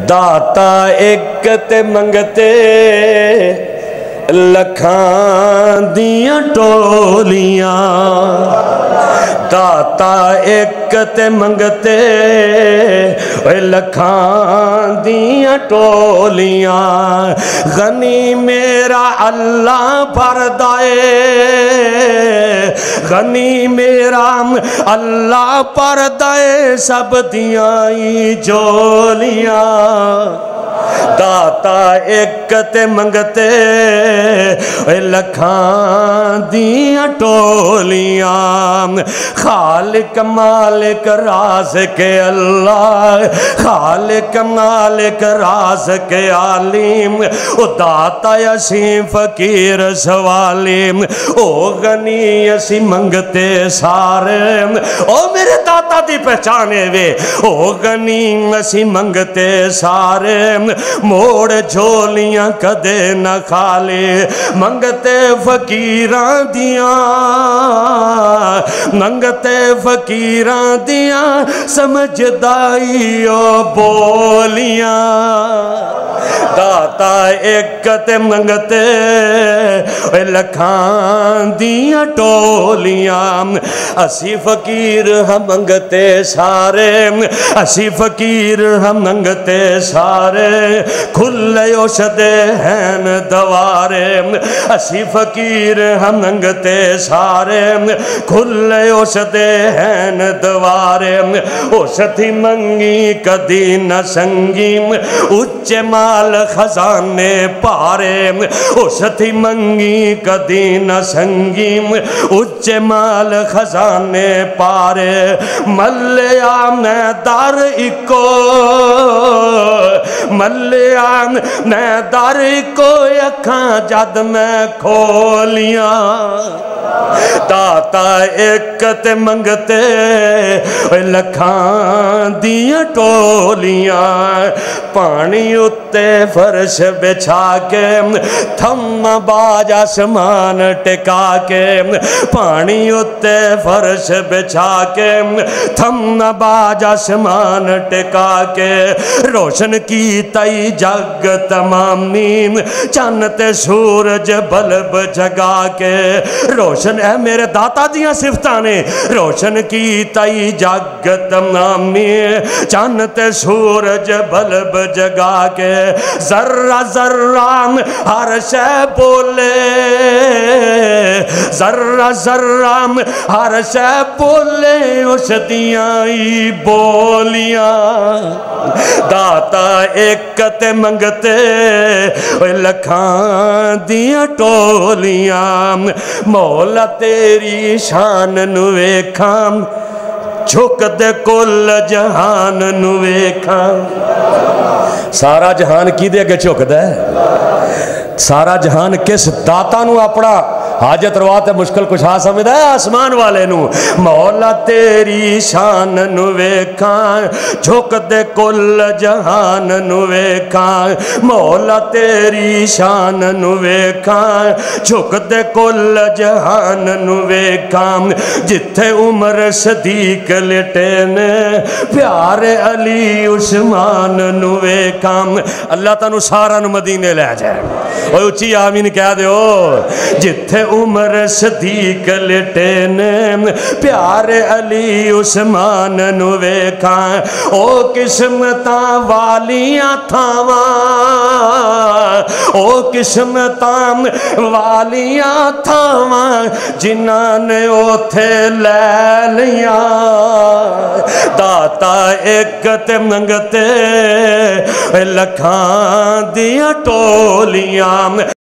داتا ایک تے منگتے لکھاں دیاں ٹولیاں، داتا ایک تے منگتے لکھاں دیاں ٹولیاں، غنی میرا اللہ پردائے، غنی میرا اللہ پردائے سب دیاں جولیاں، داتا ایک تے منگتے لکھاں دیاں ٹولیاں، خالق مالک رازق اللہ، خالق مالک رازق عالم، او داتا اسی فقیر سوالیم، او غنی اسی منگتے سارے، او میرے داتا دی پہچانے وے، او غنی اسی منگتے سارے، موڑ جھولیاں کدے نہ خالی، منگتے فقیراں دیاں، منگتے فقیراں دیاں سمجھدائیو بولیاں، داتا ایک تے منگتے لکھاں دیاں ٹولیاں، اسی فقیر ہم منگتے سارے، اسی فقیر ہم منگتے سارے، کھلے اوشدے ہیں دوارے، اسی فقیر ہم منگتے سارے، کھلے اوشدے ہیں دوارے، اوشدی منگی کدی نہ سنگی، اچے مال خزانے پارے، اوشدی منگی کدی نہ سنگی، اچے مال خزانے پارے، ملیا میں در اکو، ملیا میں در کو اکھاں جد میں کھولیاں، داتا ایک تے منگتے لکھاں دیاں ٹولیاں، پانی اتے فرش بچھا کے تھم باج آسمان ٹکا کے، پانی اتے فرش بچھا کے تھم باج آسمان ٹکا کے، روشن کی تئی جگ تمامی، چانتے سورج بلب جگا کے، روشن ہے میرے داتا دیاں صفتانے، روشن کی تئی جگ تمامی، چانتے سورج بلب جگا کے، ذرہ ذرہ ہر شے بولے، ذرہ ذرہ ہر شے بولے اس دیاں بولیاں، داتا ایک تے منگتے لکھاں دیاں ٹولیاں، مولا تیری شان نو ویکھاں، جھک دے کل جہان نو ویکھاں، سارا جہان کی دے کے جھک دے، سارا جہان کس داتا نو اپنا حاجت روات مشکل کشا سمجھدا ہے آسمان والے نو، مولا تیری شان نو ویکھاں، جھک دے کل جہان نو ویکھاں، مولا تیری شان نو ویکھاں، جھک دے کل جہان نو ویکھاں، جتھے عمر صدیق لٹے نے پیارے علی عثمان نو ویکھاں، اللہ تعالیٰ سارا نو مدینے لے جائے، اوہ اچھی آمین کہہ دے ہو، جتھے عمر صدیق لٹے نے پیارے علی عثمان نو ویکھاں، او قسمتاں والیاں تھاواں، او قسمتاں والیاں تھاواں جنہاں نے اوتھے لے لیاں، داتا ایک تے منگتے لکھاں دیاں ٹولیاں،